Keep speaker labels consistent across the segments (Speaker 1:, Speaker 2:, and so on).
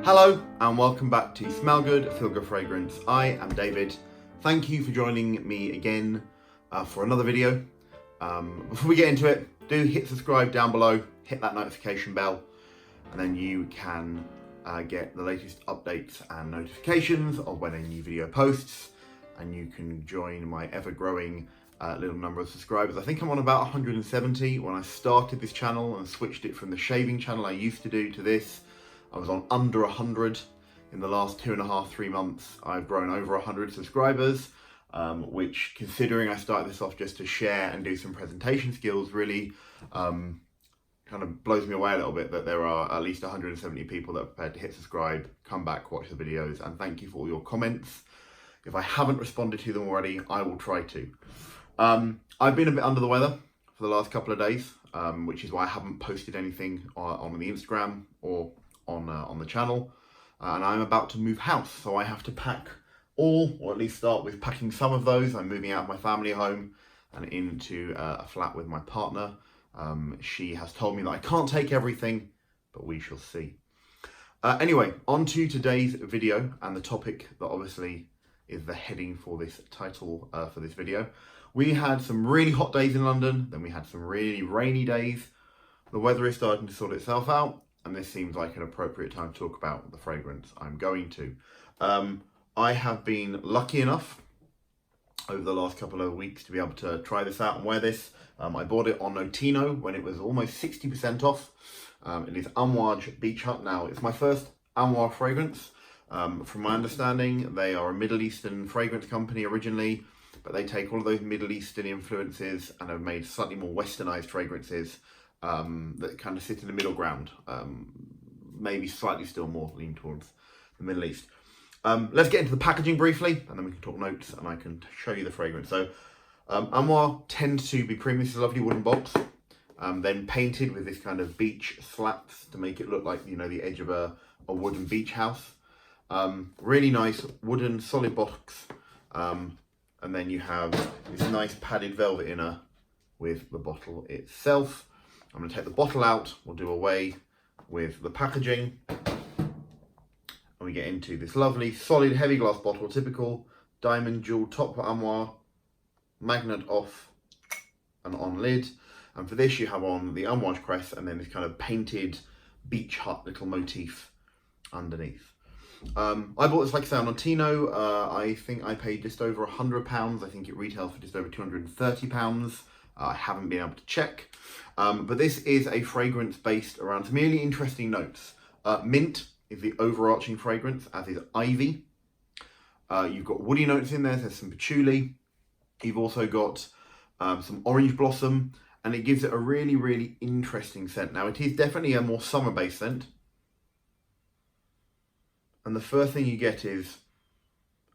Speaker 1: Hello and welcome back to Smell Good, Feel Good Fragrance. I am David. Thank you for joining me again for another video. Before we get into it, do hit subscribe down below, hit that notification bell, and then you can get the latest updates and notifications of when a new video posts, and you can join my ever-growing little number of subscribers. I think I'm on about 170. When I started this channel and switched it from the shaving channel I used to do to this, I was on under 100. In the last 2.5-3 months, I've grown over 100 subscribers, which, considering I started this off just to share and do some presentation skills, really kind of blows me away a little bit that there are at least 170 people that are prepared to hit subscribe, come back, watch the videos, and thank you for all your comments. If I haven't responded to them already, I will try to. I've been a bit under the weather for the last couple of days, which is why I haven't posted anything on the Instagram or on the channel, and I'm about to move house, so I have to pack all, or at least start with packing some of those. I'm moving out of my family home and into a flat with my partner. She has told me that I can't take everything, but we shall see. Anyway, on to today's video and the topic that obviously is the heading for this title for this video. We had some really hot days in London, then we had some really rainy days. The weather is starting to sort itself out, and this seems like an appropriate time to talk about the fragrance I'm going to. I have been lucky enough over the last couple of weeks to be able to try this out and wear this. I bought it on Notino when it was almost 60% off. It is Amouage Beach Hut. Now, it's my first Amouage fragrance. From my understanding, they are a Middle Eastern fragrance company originally, but they take all of those Middle Eastern influences and have made slightly more westernized fragrances that kind of sit in the middle ground, maybe slightly still more lean towards the Middle East. Let's get into the packaging briefly, and then we can talk notes and I can show you the fragrance. So Amouage tends to be premium. This is a lovely wooden box, then painted with this kind of beach slats to make it look like, you know, the edge of a wooden beach house. Really nice wooden solid box, and then you have this nice padded velvet inner with the bottle itself. I'm going to take the bottle out, we'll do away with the packaging, and we get into this lovely solid heavy glass bottle, typical diamond jewel top for Amouage, magnet off and on lid. And for this you have on the Amouage crest and then this kind of painted beach hut little motif underneath. I bought this, like I say, on Notino. I think I paid just over £100. I think it retails for just over £230. I haven't been able to check. But this is a fragrance based around some really interesting notes. Mint is the overarching fragrance, as is ivy. You've got woody notes in there, there's some patchouli. You've also got some orange blossom, and it gives it a really, really interesting scent. Now, it is definitely a more summer-based scent. And the first thing you get is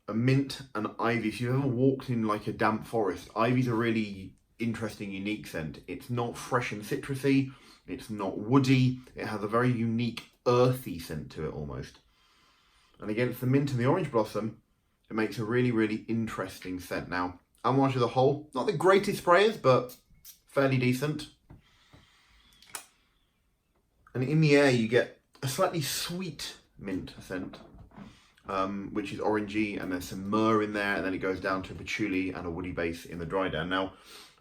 Speaker 1: a mint and ivy. If you've ever walked in like a damp forest, ivy's a really interesting, unique scent. It's not fresh and citrusy, it's not woody, it has a very unique earthy scent to it almost. And against the mint and the orange blossom, it makes a really, really interesting scent. Now, Amouage as a whole, not the greatest sprayers, but fairly decent. And in the air you get a slightly sweet mint scent, which is orangey, and there's some myrrh in there, and then it goes down to a patchouli and a woody base in the dry down. Now,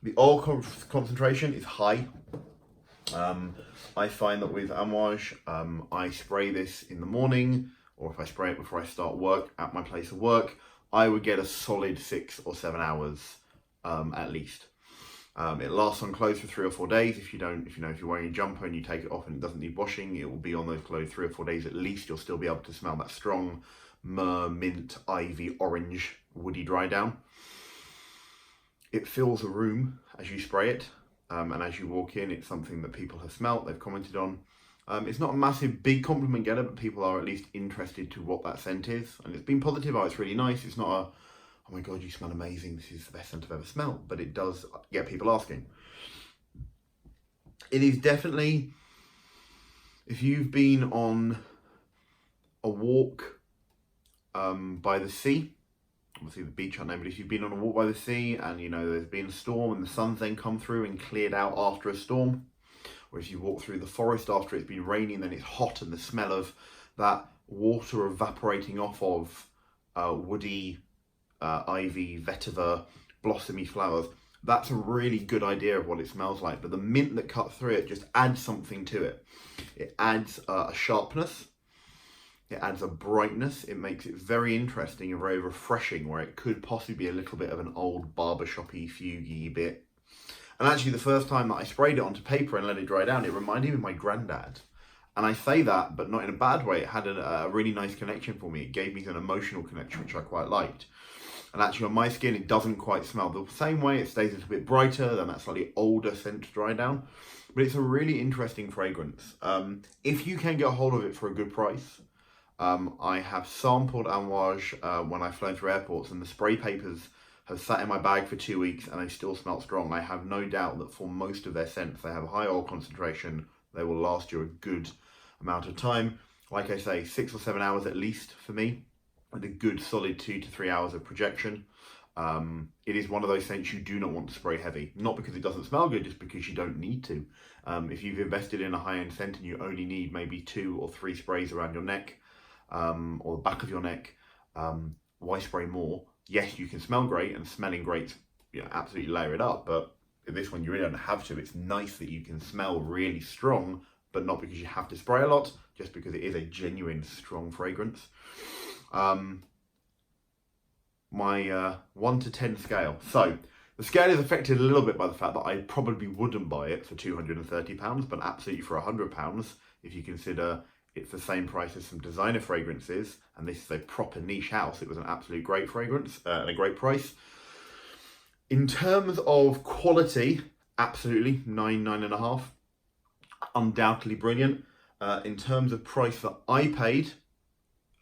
Speaker 1: the oil concentration is high. I find that with Amouage, I spray this in the morning, or if I spray it before I start work at my place of work, I would get a solid 6 or 7 hours at least. It lasts on clothes for 3 or 4 days. If you're wearing a jumper and you take it off and it doesn't need washing, it will be on those clothes 3 or 4 days at least. You'll still be able to smell that strong myrrh, mint, ivy, orange, woody dry down. It fills a room as you spray it, and as you walk in, it's something that people have smelt, they've commented on. It's not a massive, big compliment getter, but people are at least interested to what that scent is. And it's been positive. Oh, it's really nice. It's not a, oh my God, you smell amazing, this is the best scent I've ever smelled. But it does get people asking. It is definitely, if you've been on a walk by the sea, obviously the beach aren't there, but if you've been on a walk by the sea and you know there's been a storm and the sun's then come through and cleared out after a storm, or if you walk through the forest after it's been raining, then it's hot and the smell of that water evaporating off of woody, ivy, vetiver, blossomy flowers. That's a really good idea of what it smells like, but the mint that cuts through it just adds something to it. It adds a sharpness, it adds a brightness, it makes it very interesting and very refreshing, where it could possibly be a little bit of an old barbershoppy, fugey bit. And actually the first time that I sprayed it onto paper and let it dry down, it reminded me of my granddad. And I say that, but not in a bad way. It had a really nice connection for me. It gave me an emotional connection, which I quite liked. And actually on my skin, it doesn't quite smell the same way. It stays a little bit brighter than that slightly older scent to dry down. But it's a really interesting fragrance. If you can get a hold of it for a good price, I have sampled Amouage when I've flown through airports, and the spray papers have sat in my bag for 2 weeks and they still smell strong. I have no doubt that for most of their scents, they have a high oil concentration. They will last you a good amount of time. Like I say, 6 or 7 hours at least for me, with a good solid 2 to 3 hours of projection. It is one of those scents you do not want to spray heavy, not because it doesn't smell good, just because you don't need to. If you've invested in a high-end scent and you only need maybe 2 or 3 sprays around your neck, or the back of your neck, why spray more? Yes, you can smell great, and smelling great, absolutely layer it up, but in this one you really don't have to. It's nice that you can smell really strong, but not because you have to spray a lot, just because it is a genuine strong fragrance. My 1 to 10 scale. So the scale is affected a little bit by the fact that I probably wouldn't buy it for £230, but absolutely for £100, if you consider it's the same price as some designer fragrances, and this is a proper niche house. It was an absolute great fragrance and a great price. In terms of quality, absolutely 9.5. Undoubtedly brilliant. In terms of price that I paid,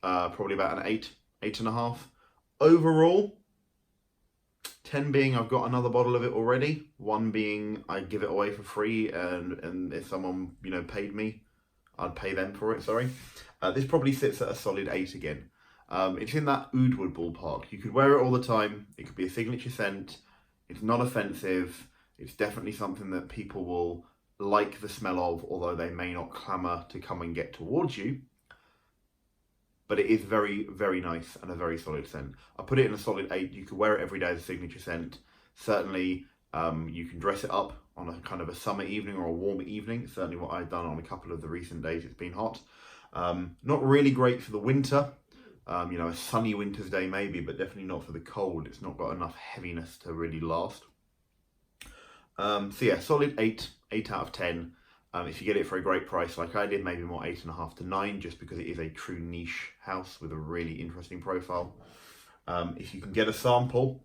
Speaker 1: probably about an 8.5. Overall, 10 being I've got another bottle of it already. 1 being I give it away for free, and if someone paid me, I'd pay them for it, sorry. This probably sits at a solid 8 again. It's in that oud wood ballpark. You could wear it all the time. It could be a signature scent. It's not offensive. It's definitely something that people will like the smell of, although they may not clamour to come and get towards you. But it is very, very nice and a very solid scent. I put it in a solid 8. You could wear it every day as a signature scent. Certainly, you can dress it up on a kind of a summer evening or a warm evening. Certainly what I've done on a couple of the recent days it's been hot. Not really great for the winter. A sunny winter's day maybe, but definitely not for the cold. It's not got enough heaviness to really last. So yeah, solid 8 out of 10. If you get it for a great price like I did, maybe more 8.5 to 9, just because it is a true niche house with a really interesting profile. If you can get a sample,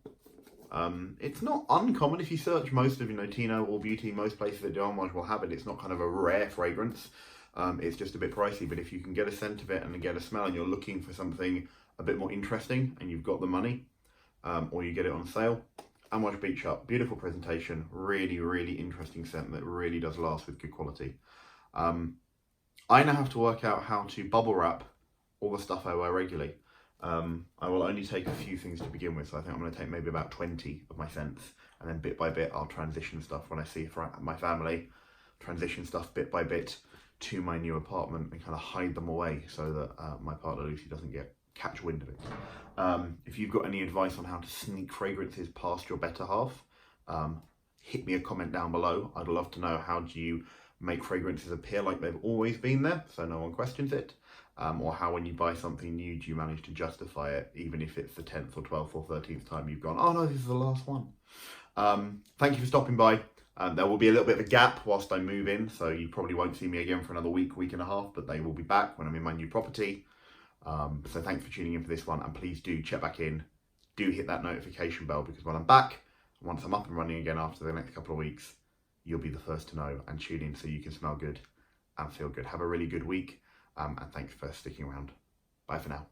Speaker 1: it's not uncommon. If you search most of Tino or Beauty, most places that do Amouage will have it. It's not kind of a rare fragrance. It's just a bit pricey, but if you can get a scent of it and get a smell, and you're looking for something a bit more interesting and you've got the money, or you get it on sale, Amouage Beach Up, beautiful presentation, really, really interesting scent that really does last with good quality. I now have to work out how to bubble wrap all the stuff I wear regularly. I will only take a few things to begin with, so I think I'm going to take maybe about 20 of my scents, and then bit by bit I'll transition stuff when I see my family, transition stuff bit by bit to my new apartment and kind of hide them away so that my partner Lucy doesn't catch wind of it. If you've got any advice on how to sneak fragrances past your better half, hit me a comment down below. I'd love to know, how do you make fragrances appear like they've always been there so no one questions it, or how when you buy something new do you manage to justify it even if it's the 10th or 12th or 13th time you've gone, oh no, this is the last one. Thank you for stopping by. There will be a little bit of a gap whilst I move in, so you probably won't see me again for another week and a half, but they will be back when I'm in my new property. So thanks for tuning in for this one, and please do check back in. Do hit that notification bell, because when I'm back, once I'm up and running again after the next couple of weeks, you'll be the first to know, and tune in so you can smell good and feel good. Have a really good week, and thanks for sticking around. Bye for now.